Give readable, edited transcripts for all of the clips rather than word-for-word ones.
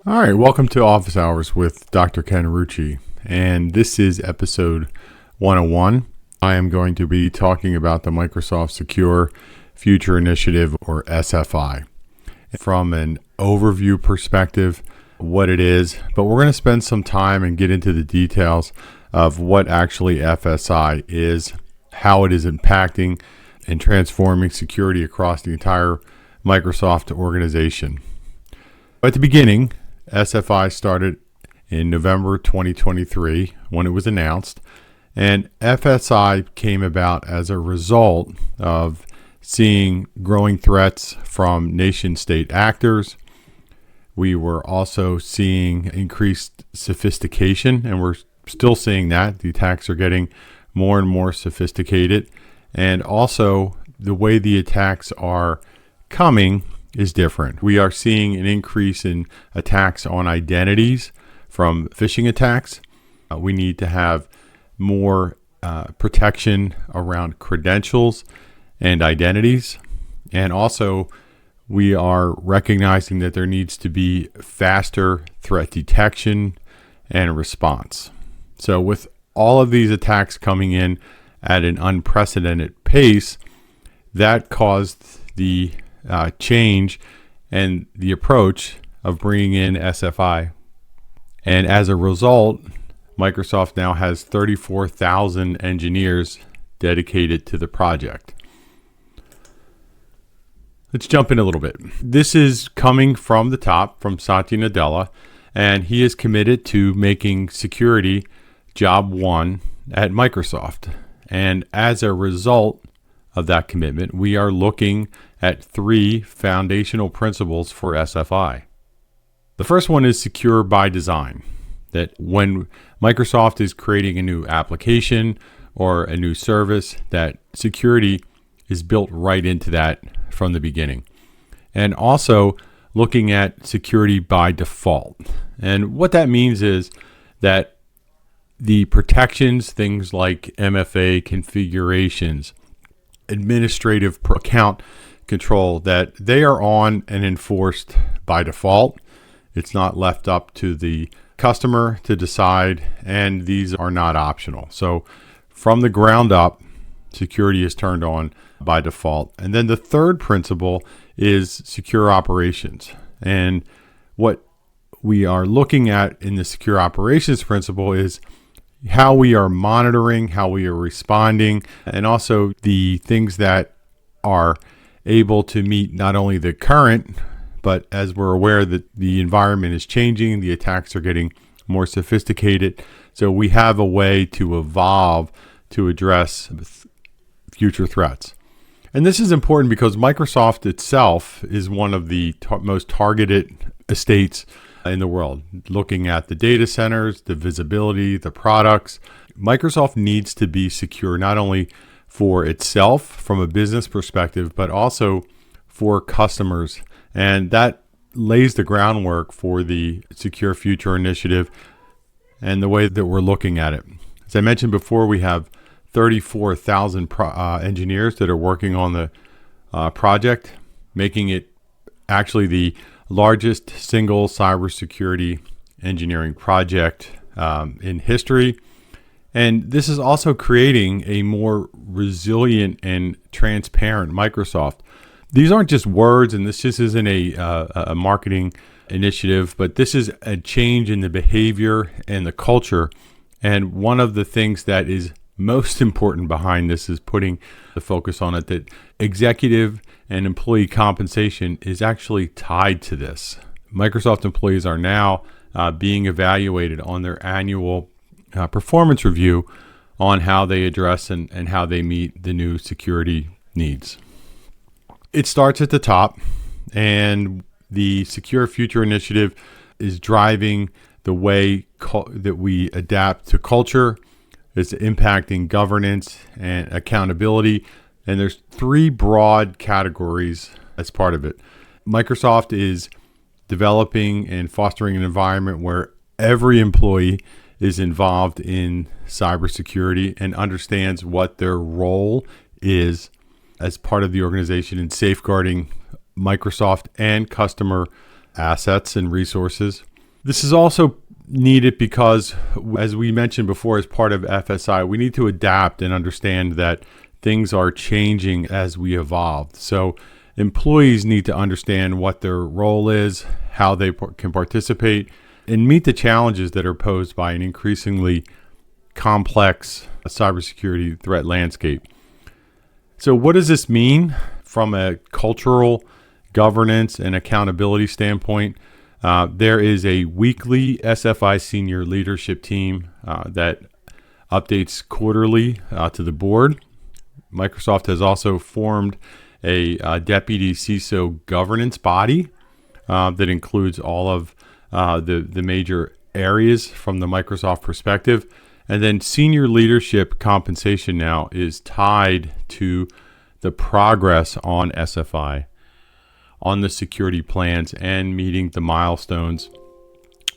All right, welcome to Office Hours with Dr. Ken Rucci, and this is episode 101. I am going to be talking about the Microsoft Secure Future Initiative, or SFI, from an overview perspective, what it is, but we're going to spend some time and get into the details of what actually FSI is, how it is impacting and transforming security across the entire Microsoft organization. At the beginning, SFI started in November 2023 when it was announced, and FSI came about as a result of seeing growing threats from nation-state actors. We were also seeing increased sophistication, and we're still seeing that. The attacks are getting more and more sophisticated, and also the way the attacks are coming is different. We are seeing an increase in attacks on identities from phishing attacks. We need to have more protection around credentials and identities. And also, we are recognizing that there needs to be faster threat detection and response. So with all of these attacks coming in at an unprecedented pace, that caused the change and the approach of bringing in SFI. And as a result, Microsoft now has 34,000 engineers dedicated to the project. Let's jump in a little bit. This is coming from the top, from Satya Nadella, and he is committed to making security job one at Microsoft. And as a result of that commitment, we are looking at three foundational principles for SFI. The first one is secure by design, that when Microsoft is creating a new application or a new service, that security is built right into that from the beginning. And also looking at security by default. And what that means is that the protections, things like MFA configurations, administrative account control, that they are on and enforced by default. It's not left up to the customer to decide, and these are not optional. So from the ground up, security is turned on by default. And then the third principle is secure operations. And what we are looking at in the secure operations principle is how we are monitoring, how we are responding, and also the things that are able to meet not only the current, but as we're aware that the environment is changing, the attacks are getting more sophisticated. So we have a way to evolve to address future threats. And this is important because Microsoft itself is one of the most targeted estates in the world. Looking at the data centers, the visibility, the products, Microsoft needs to be secure not only for itself from a business perspective, but also for customers. And that lays the groundwork for the Secure Future Initiative and the way that we're looking at it. As I mentioned before, we have 34,000 engineers that are working on the project, making it actually the largest single cybersecurity engineering project in history. And this is also creating a more resilient and transparent Microsoft. These aren't just words, and this just isn't a marketing initiative, but this is a change in the behavior and the culture. And one of the things that is most important behind this is putting the focus on it, that executive and employee compensation is actually tied to this. Microsoft employees are now being evaluated on their annual performance review on how they address and how they meet the new security needs. It starts at the top, and the Secure Future Initiative is driving the way that we adapt to culture. It's impacting governance and accountability. And there's three broad categories as part of it. Microsoft is developing and fostering an environment where every employee is involved in cybersecurity and understands what their role is as part of the organization in safeguarding Microsoft and customer assets and resources. This is also needed because, as we mentioned before, as part of FSI, we need to adapt and understand that things are changing as we evolve. So employees need to understand what their role is, how they can participate, and meet the challenges that are posed by an increasingly complex cybersecurity threat landscape. So what does this mean from a cultural governance and accountability standpoint? There is a weekly SFI senior leadership team that updates quarterly to the board. Microsoft has also formed a deputy CISO governance body that includes all of the major areas from the Microsoft perspective. And then senior leadership compensation now is tied to the progress on SFI, on the security plans, and meeting the milestones.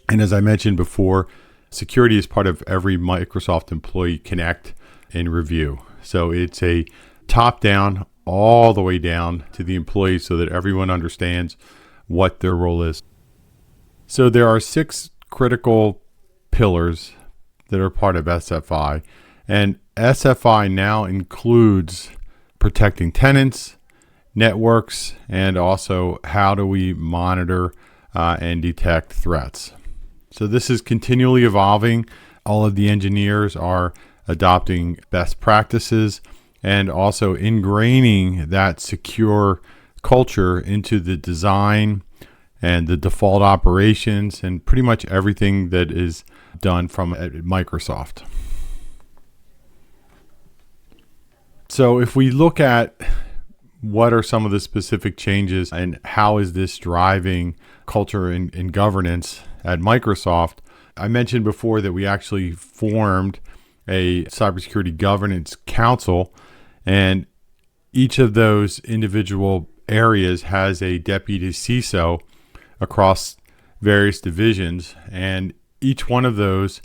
And as I mentioned before, security is part of every Microsoft Employee Connect and review. So it's a top-down, all the way down to the employees so that everyone understands what their role is. So there are 6 critical pillars that are part of SFI. And SFI now includes protecting tenants, networks, and also how do we monitor and detect threats. So this is continually evolving. All of the engineers are adopting best practices and also ingraining that secure culture into the design and the default operations and pretty much everything that is done from Microsoft. So if we look at what are some of the specific changes and how is this driving culture and governance at Microsoft, I mentioned before that we actually formed a cybersecurity governance council, and each of those individual areas has a deputy CISO across various divisions, and each one of those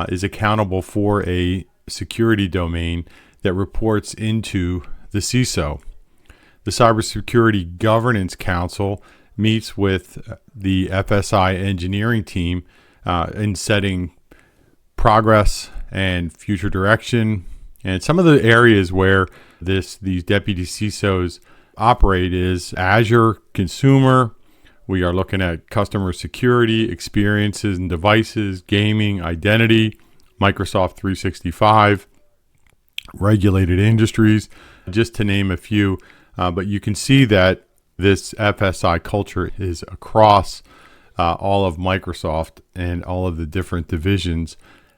is accountable for a security domain that reports into the CISO. The Cybersecurity Governance Council meets with the FSI engineering team in setting progress and future direction. And some of the areas where these deputy CISOs operate is Azure consumer. We are looking at customer security, experiences and devices, gaming, identity, Microsoft 365, regulated industries, just to name a few. But you can see that this FSI culture is across all of Microsoft and all of the different divisions.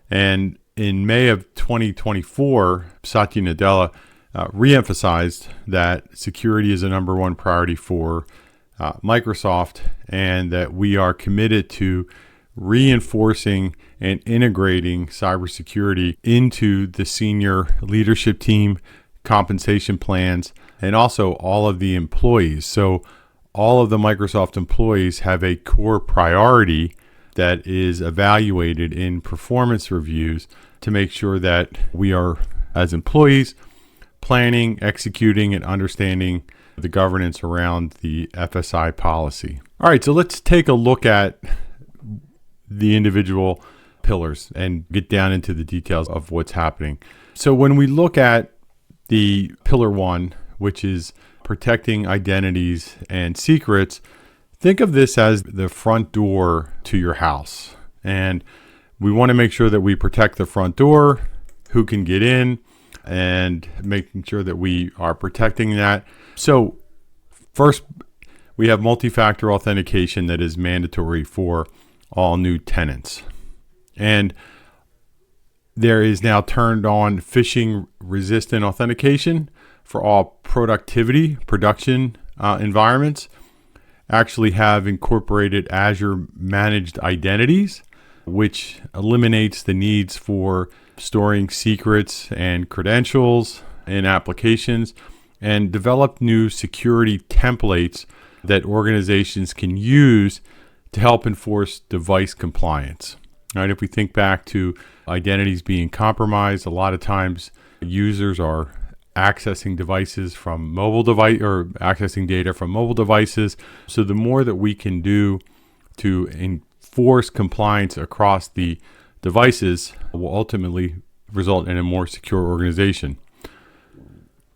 And in May of 2024, Satya Nadella reemphasized that security is a number one priority for Microsoft, and that we are committed to reinforcing and integrating cybersecurity into the senior leadership team, compensation plans, and also all of the employees. So all of the Microsoft employees have a core priority that is evaluated in performance reviews to make sure that we are, as employees, planning, executing, and understanding the governance around the FSI policy. All right, so let's take a look at the individual pillars and get down into the details of what's happening. So when we look at the pillar 1, which is protecting identities and secrets, think of this as the front door to your house. And we want to make sure that we protect the front door, who can get in, and making sure that we are protecting that. So first, we have multi-factor authentication that is mandatory for all new tenants. And there is now turned on phishing resistant authentication for all production environments. Actually have incorporated Azure managed identities, which eliminates the needs for storing secrets and credentials in applications, and develop new security templates that organizations can use to help enforce device compliance. All right, if we think back to identities being compromised, a lot of times users are accessing devices from mobile device or accessing data from mobile devices. So the more that we can do to enforce compliance across the devices will ultimately result in a more secure organization.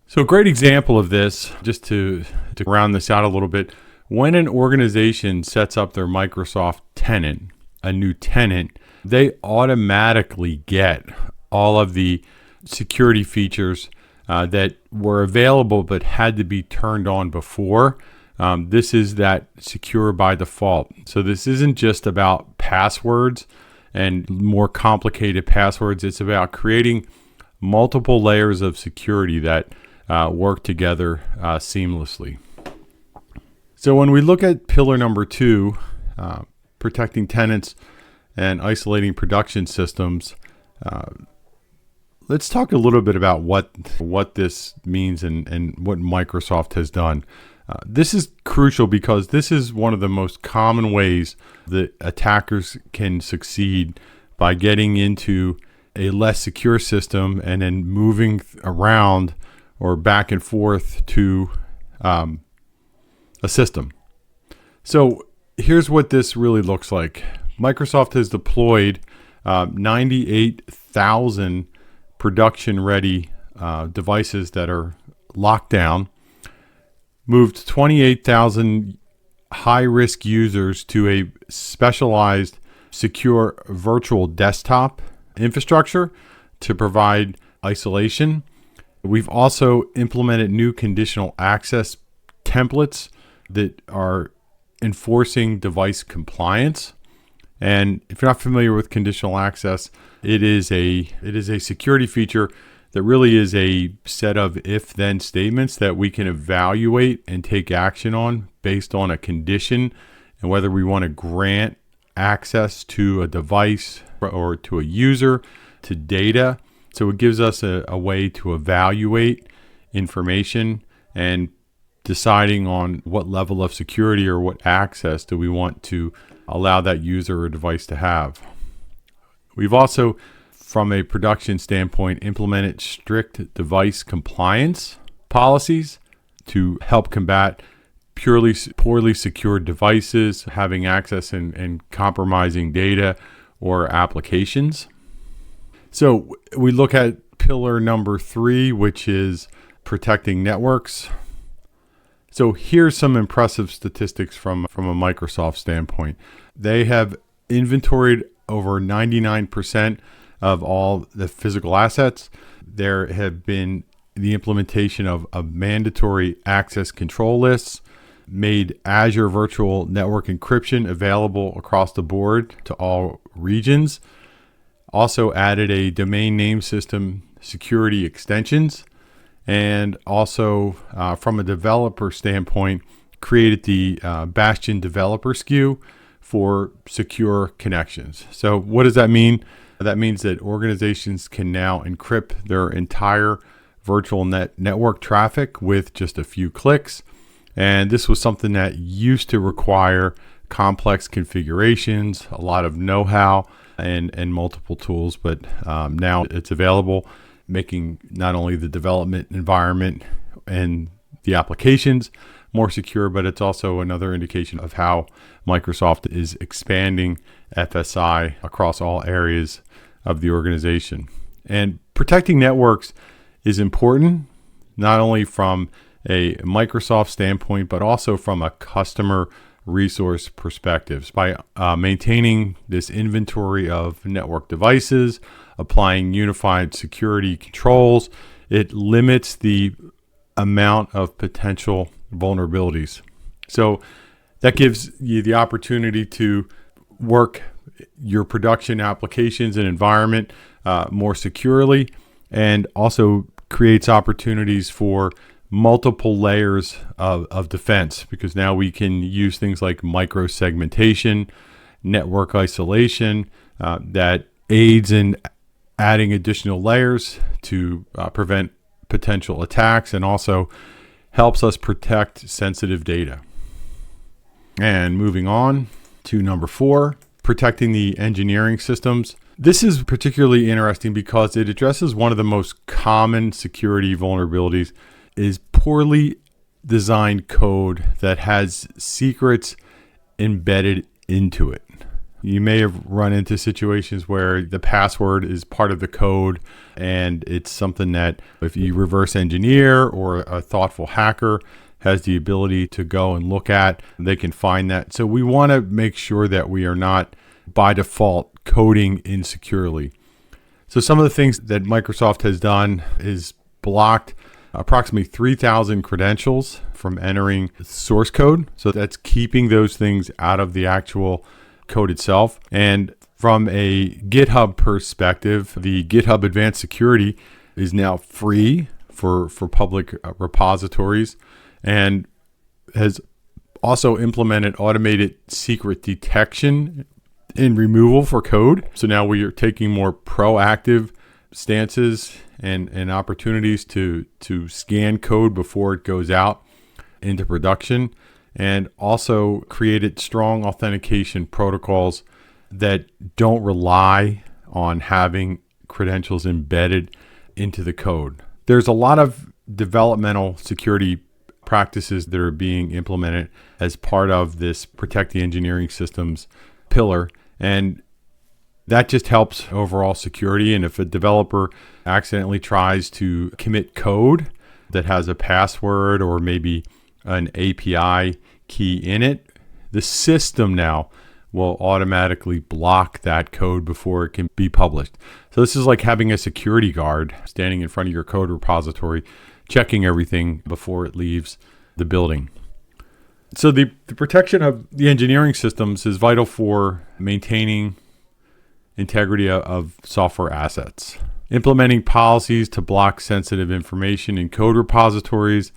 So a great example of this, just to round this out a little bit, when an organization sets up their Microsoft tenant, a new tenant, they automatically get all of the security features that were available but had to be turned on before. This is that secure by default. So this isn't just about passwords and more complicated passwords. It's about creating multiple layers of security that work together seamlessly. So when we look at pillar number 2, protecting tenants and isolating production systems, let's talk a little bit about what this means and what Microsoft has done. This is crucial because this is one of the most common ways that attackers can succeed by getting into a less secure system and then moving around or back and forth to a system. So here's what this really looks like. Microsoft has deployed 98,000 production-ready devices that are locked down, moved 28,000 high-risk users to a specialized secure virtual desktop infrastructure to provide isolation. We've also implemented new conditional access templates that are enforcing device compliance. And if you're not familiar with conditional access, it is a security feature that really is a set of if-then statements that we can evaluate and take action on based on a condition and whether we want to grant access to a device or to a user, to data. So it gives us a way to evaluate information and deciding on what level of security or what access do we want to allow that user or device to have. We've also, from a production standpoint, implemented strict device compliance policies to help combat poorly secured devices, having access and compromising data or applications. So we look at pillar number 3, which is protecting networks. So here's some impressive statistics from a Microsoft standpoint. They have inventoried over 99% of all the physical assets. There have been the implementation of mandatory access control lists, made Azure Virtual Network Encryption available across the board to all regions, also added a domain name system security extensions, and also from a developer standpoint, created the Bastion developer SKU for secure connections. So what does that mean? That means that organizations can now encrypt their entire virtual network traffic with just a few clicks. And this was something that used to require complex configurations, a lot of know-how, and multiple tools, but now it's available, making not only the development environment and the applications more secure, but it's also another indication of how Microsoft is expanding FSI across all areas of the organization. And protecting networks is important, not only from a Microsoft standpoint, but also from a customer resource perspectives. By maintaining this inventory of network devices, applying unified security controls, it limits the amount of potential vulnerabilities. So that gives you the opportunity to work your production applications and environment more securely, and also creates opportunities for multiple layers of defense, because now we can use things like micro segmentation, network isolation, that aids in adding additional layers to prevent potential attacks, and also helps us protect sensitive data. And moving on to number 4, protecting the engineering systems. This is particularly interesting because it addresses one of the most common security vulnerabilities, is poorly designed code that has secrets embedded into it. You may have run into situations where the password is part of the code, and it's something that if you reverse engineer or a thoughtful hacker has the ability to go and look at, they can find that. So we want to make sure that we are not by default coding insecurely. So some of the things that Microsoft has done is blocked approximately 3,000 credentials from entering source code. So that's keeping those things out of the actual code itself. And from a GitHub perspective, the GitHub Advanced Security is now free for public repositories, and has also implemented automated secret detection and removal for code. So now we are taking more proactive stances and opportunities to scan code before it goes out into production, and also created strong authentication protocols that don't rely on having credentials embedded into the code. There's a lot of developmental security practices that are being implemented as part of this Protect the Engineering Systems pillar, and that just helps overall security. And if a developer accidentally tries to commit code that has a password or maybe an API key in it, the system now will automatically block that code before it can be published. So this is like having a security guard standing in front of your code repository, checking everything before it leaves the building. So the protection of the engineering systems is vital for maintaining integrity of software assets. Implementing policies to block sensitive information in code repositories,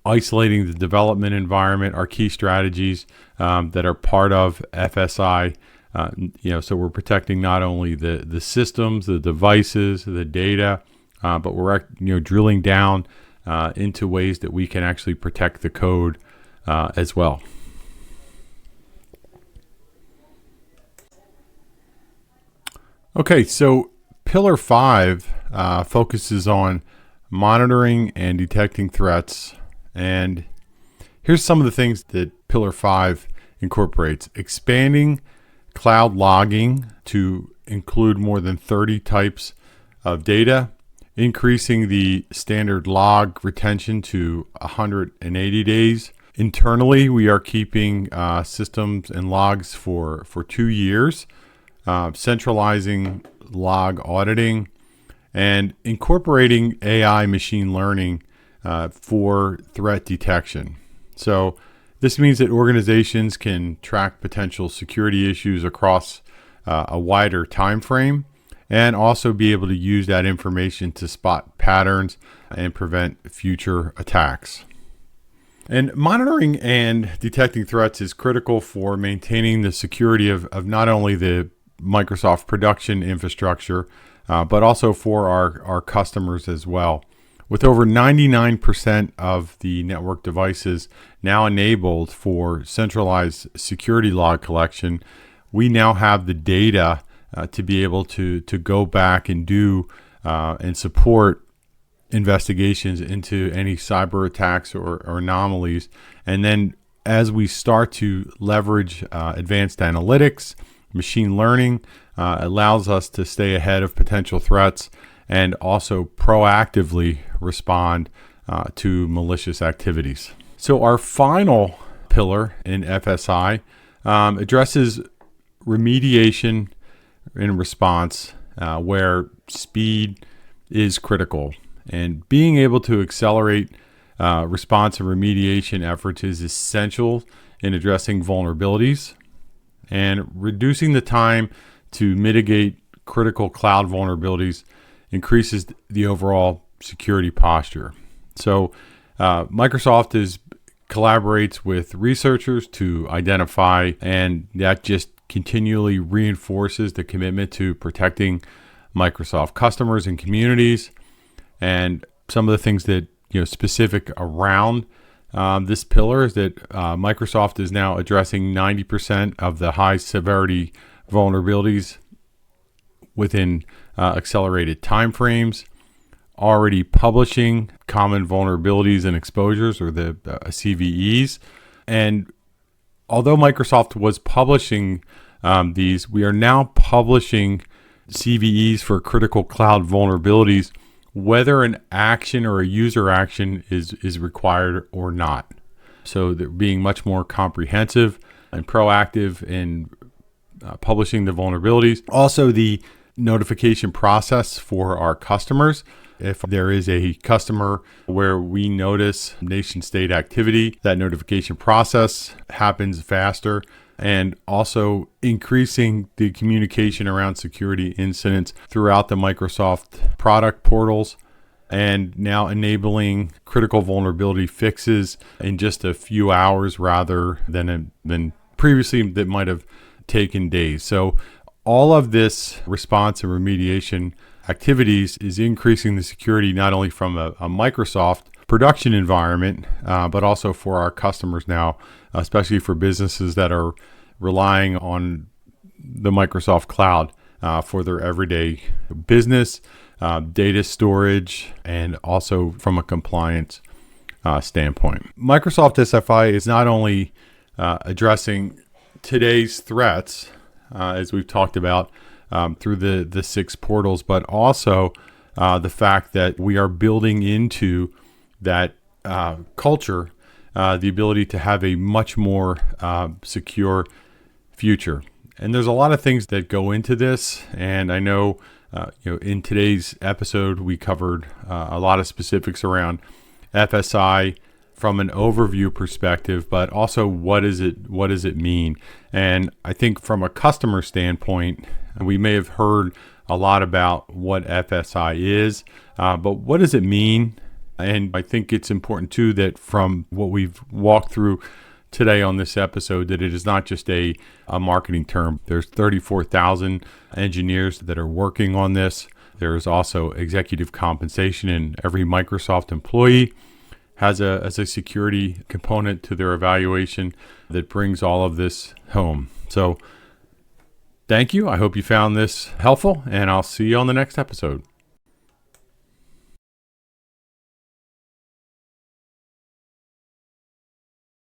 isolating the development environment are key strategies that are part of FSI. So we're protecting not only the systems, the devices, the data, but we're drilling down into ways that we can actually protect the code as well. Okay, so Pillar 5 focuses on monitoring and detecting threats. And here's some of the things that Pillar 5 incorporates. Expanding cloud logging to include more than 30 types of data. Increasing the standard log retention to 180 days. Internally, we are keeping systems and logs for 2 years. Centralizing log auditing, and incorporating AI machine learning for threat detection. So this means that organizations can track potential security issues across a wider time frame, and also be able to use that information to spot patterns and prevent future attacks. And monitoring and detecting threats is critical for maintaining the security of not only the Microsoft production infrastructure, but also for our customers as well. With over 99% of the network devices now enabled for centralized security log collection, we now have the data to be able to go back and do and support investigations into any cyber attacks or anomalies. And then as we start to leverage advanced analytics, machine learning allows us to stay ahead of potential threats and also proactively respond to malicious activities. So our final pillar in FSI addresses remediation in response, where speed is critical. And being able to accelerate response and remediation efforts is essential in addressing vulnerabilities. And reducing the time to mitigate critical cloud vulnerabilities increases the overall security posture. So Microsoft collaborates with researchers to identify, and that just continually reinforces the commitment to protecting Microsoft customers and communities. And some of the things that specific around this pillar is that Microsoft is now addressing 90% of the high severity vulnerabilities within accelerated timeframes, already publishing common vulnerabilities and exposures, or the CVEs. And although Microsoft was publishing these. We are now publishing CVEs for critical cloud vulnerabilities, whether an action or a user action is required or not. So they're being much more comprehensive and proactive in publishing the vulnerabilities. Also, the notification process for our customers. If there is a customer where we notice nation state activity, that notification process happens faster, and also increasing the communication around security incidents throughout the Microsoft product portals, and now enabling critical vulnerability fixes in just a few hours rather than previously that might have taken days. So all of this response and remediation activities is increasing the security not only from a Microsoft production environment, but also for our customers now, especially for businesses that are relying on the Microsoft cloud for their everyday business, data storage, and also from a compliance standpoint. Microsoft SFI is not only addressing today's threats, as we've talked about through the 6 portals, but also the fact that we are building into that culture the ability to have a much more secure future. And there's a lot of things that go into this, and I know in today's episode we covered a lot of specifics around FSI from an overview perspective, but also what does it mean? And I think from a customer standpoint, we may have heard a lot about what FSI is, but what does it mean? And I think it's important too that from what we've walked through today on this episode, that it is not just a marketing term. There's 34,000 engineers that are working on this. There's also executive compensation, and every Microsoft employee has a security component to their evaluation that brings all of this home. So thank you. I hope you found this helpful, and I'll see you on the next episode.